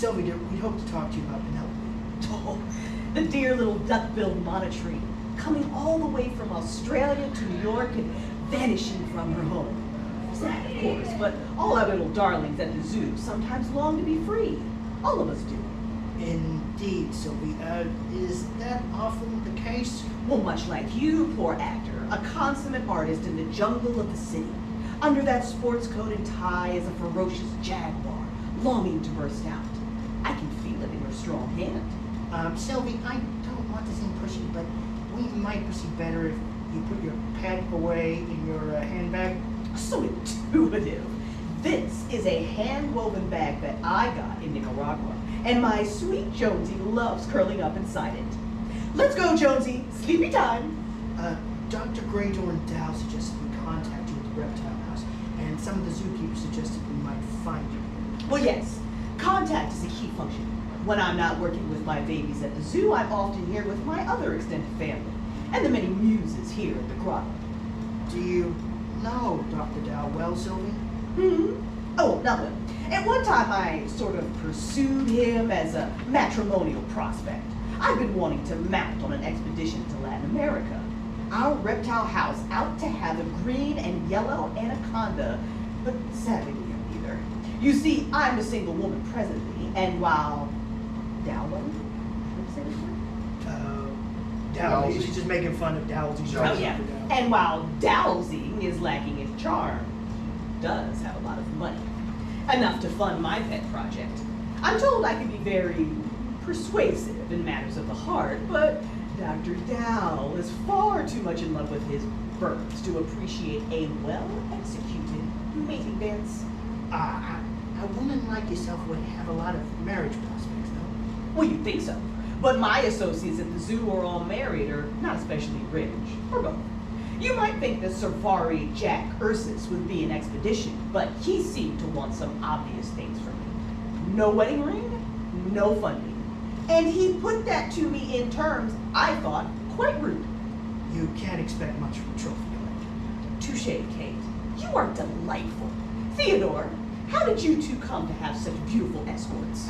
Sylvia, dear, we hope to talk to you about Penelope. Oh, the dear little duck-billed monotree, coming all the way from Australia to New York and vanishing from her home. Sad, of course, but all our little darlings at the zoo sometimes long to be free. All of us do. Indeed, Sylvia. Is that often the case? Well, much like you, poor actor, a consummate artist in the jungle of the city. Under that sports coat and tie is a ferocious jaguar, longing to burst out. I can feel it in your strong hand. Sylvie, I don't want to seem pushy, but we might proceed better if you put your pet away in your handbag. So intuitive. This is a hand-woven bag that I got in Nicaragua, and my sweet Jonesy loves curling up inside it. Let's go, Jonesy. Sleepy time. Dr. Greydorn Dow suggested we contact you at the reptile house, and some of the zookeepers suggested we might find you. Well, yes. Contact is a key function. When I'm not working with my babies at the zoo, I'm often here with my other extended family, and the many muses here at the grotto. Do you know Dr. Dow well, Sylvie? Oh, nothing. At one time, I sort of pursued him as a matrimonial prospect. I've been wanting to mount on an expedition to Latin America. Our reptile house out to have a green and yellow anaconda, but sadly we have neither. You see, I'm a single woman presently, and while Dowling? Dowling. She's just making fun of Dowsy. Oh, yeah. And while dowsing is lacking in charm, he does have a lot of money. Enough to fund my pet project. I'm told I can be very persuasive in matters of the heart, but Dr. Dow is far too much in love with his birds to appreciate a well-executed mating dance. A woman like yourself would have a lot of marriage prospects, though. Well, you'd think so. But my associates at the zoo are all married or not especially rich, or both. You might think that Safari Jack Ursus would be an expedition, but he seemed to want some obvious things from me. No wedding ring, no funding. And he put that to me in terms I thought quite rude. You can't expect much from a trophy collector. Touche, Kate. You are delightful. Theodore, how did you two come to have such beautiful escorts?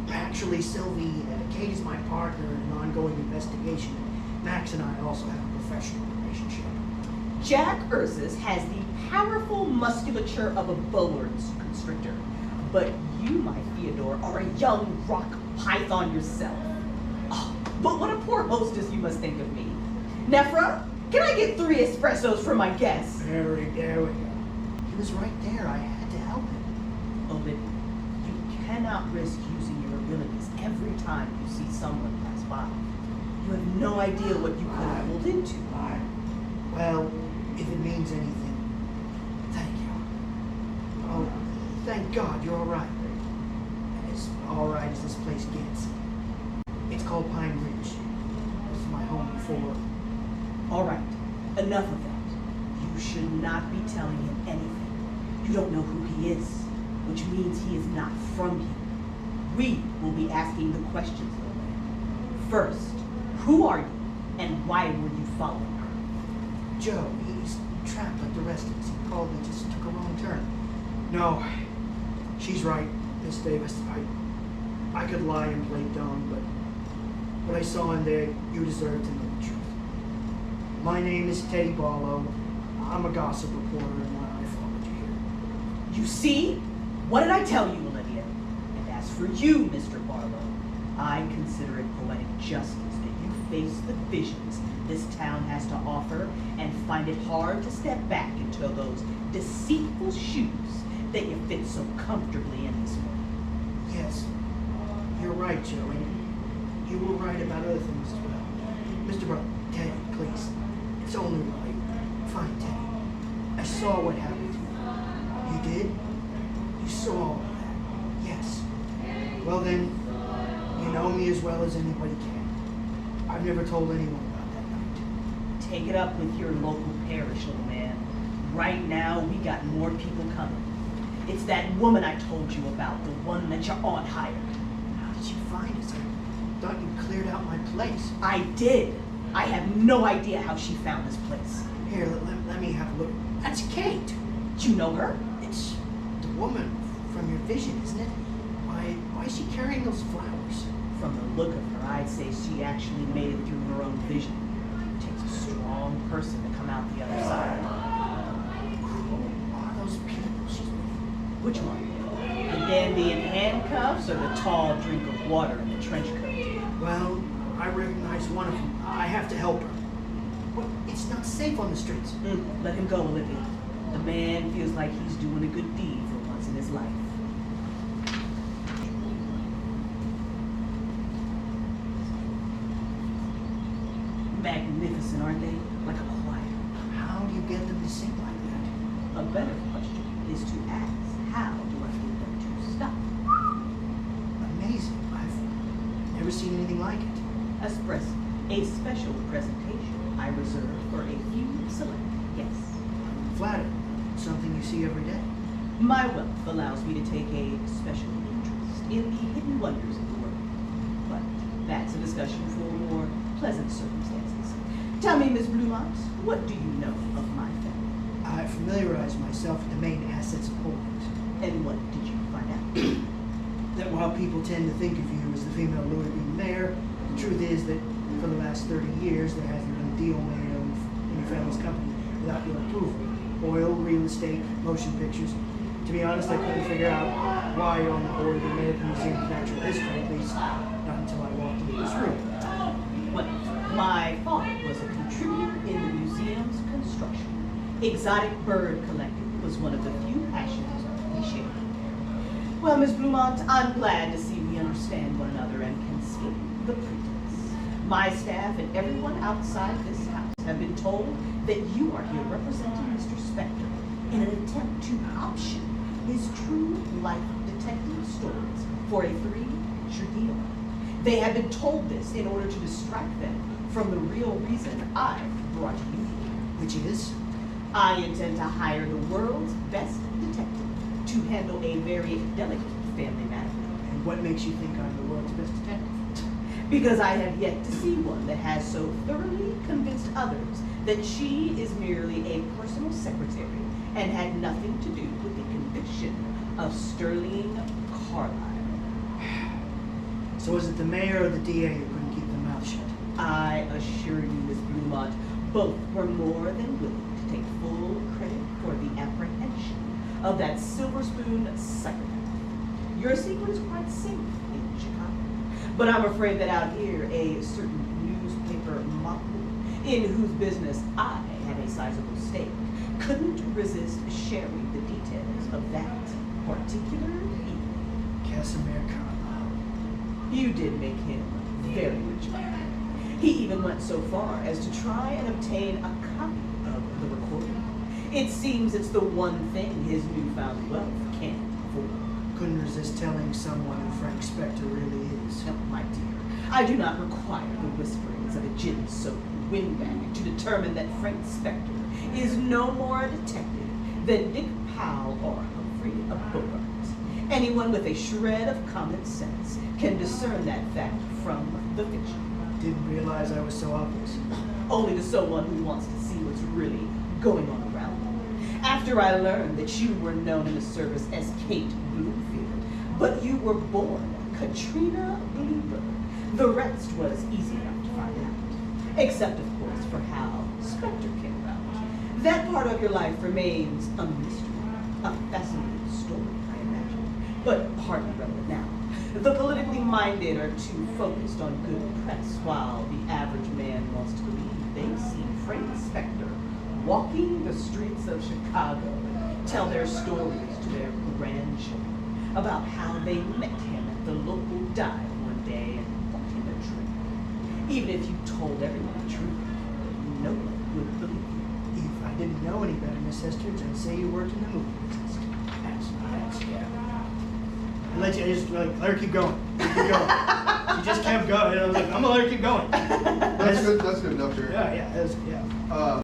Actually, Sylvie, Kate is my partner in an ongoing investigation. Max and I also have a professional relationship. Jack Ursus has the powerful musculature of a boa constrictor. But you, my Theodore, are a young rock python yourself. Oh, but what a poor hostess you must think of me. Nephra, can I get 3 espressos for my guests? There we go. He was right there. I had to help him. Olivia, you cannot risk using your abilities every time you see someone pass by. You have no idea what you could have pulled into. Well, if it means anything, thank you. Oh, thank God you're all right. As all right as this place gets. It's called Pine Ridge. This is my home before. All right, enough of that. You should not be telling him anything. You don't know who he is, which means he is not from you. We will be asking the questions, Lorraine. First, who are you, and why were you following her? Joe, he's trapped like the rest of us. He probably just took a wrong turn. No, she's right, Miss Davis. I could lie and play dumb, but what I saw in there, you deserve to know the truth. My name is Teddy Barlow. I'm a gossip reporter, and I followed you here. You see? What did I tell you, Olivia? And as for you, Mr. Barlow, I consider it poetic justice that you face the visions this town has to offer and find it hard to step back into those deceitful shoes that you fit so comfortably in this morning. Yes, you're right, Joe, and you were right about other things as well. Mr. Barlow, Teddy, please. It's only right. Fine, Teddy. I saw what happened to you. You did? You saw all of that? Yes. Well then, you know me as well as anybody can. I've never told anyone about that night. Take it up with your local parish, little man. Right now, we got more people coming. It's that woman I told you about, the one that your aunt hired. How did you find us? I thought you cleared out my place. I did. I have no idea how she found this place. Here, let me have a look. That's Kate. You know her? It's the woman from your vision, isn't it? Why is she carrying carrying those flowers? From the look of her, I'd say she actually made it through her own vision. It takes a strong person to come out the other side. Who are those people she's with? Which one? The dandy in handcuffs or the tall drink of water in the trench coat? Well, I recognize one of them. I have to help her. Well, it's not safe on the streets. Let him go, Olivia. The man feels like he's doing a good deed for once in his life. Magnificent, aren't they? Like a choir. How do you get them to sing like that? A better question is to ask, how do I get them to stop? Amazing. I've never seen anything like it. Espresso, a special presentation I reserve for a few select guests. I'm flattered. Something you see every day. My wealth allows me to take a special interest in the hidden wonders of the world. But that's a discussion for more pleasant circumstances. Tell me, Miss Bluemont, what do you know of my family? I familiarized myself with the main assets of Poland. And what did you find out? That while people tend to think of you as the female Louis B. Mayer, the truth is that for the last 30 years there hasn't been a deal made in your family's company without your approval. Oil, real estate, motion pictures. To be honest, I couldn't figure out why you're on the board of the American Museum of Natural History, at least not until I walked into this room. Well, my father was a contributor in the museum's construction. Exotic bird collecting was one of the few passions we shared. Well, Miss Bluemont, I'm glad to see we understand one another and can skip the pretense. My staff and everyone outside this house have been told that you are here representing Mr. Spector in an attempt to option his true life detective stories for a 3-picture deal. They have been told this in order to distract them from the real reason I've brought you here. Which is? I intend to hire the world's best detective to handle a very delicate family matter. And what makes you think I'm the world's best detective? Because I have yet to see one that has so thoroughly convinced others that she is merely a personal secretary and had nothing to do with the conviction of Sterling Carlyle. So was it the mayor or the DA who couldn't keep their mouth shut? I assure you, Miss Bluemont, both were more than willing to take full credit for the apprehension of that silver spoon psychopath. Your secret is quite safe in Chicago. But I'm afraid that out here, a certain newspaper mogul, in whose business I have a sizable stake, couldn't resist sharing the details of that particular evening. Casimir Carlyle. You did make him very rich man. He even went so far as to try and obtain a copy of the recording. It seems it's the one thing his newfound wealth can't afford. Couldn't resist telling someone who Frank Spector really is. No, my dear, I do not require the whisperings of a gin-soaked windbag to determine that Frank Spector is no more a detective than Dick Powell or Humphrey Bogart. Anyone with a shred of common sense can discern that fact from the fiction. Didn't realize I was so obvious. Only to someone who wants to see what's really going on around them. After I learned that you were known in the service as Kate Bloomfield, but you were born Katrina Bloomberg, the rest was easy enough to find out. Except, of course, for how Spector came about. That part of your life remains a mystery, a fascinating story, I imagine, but hardly relevant now. The politically minded are too focused on good press, while the average man wants to believe they see Frank Spector walking the streets of Chicago and tell their stories to their grandchildren about how they met him at the local dive one day and bought him a drink. Even if you told everyone the truth, no one would believe you. If I didn't know any better, Miss Estridge, I'd say you worked in the movie business. That's yeah. I just let her keep going. Keep going. She just kept going. I was like, I'm gonna let her keep going. That's good enough, Jerry. Yeah, yeah.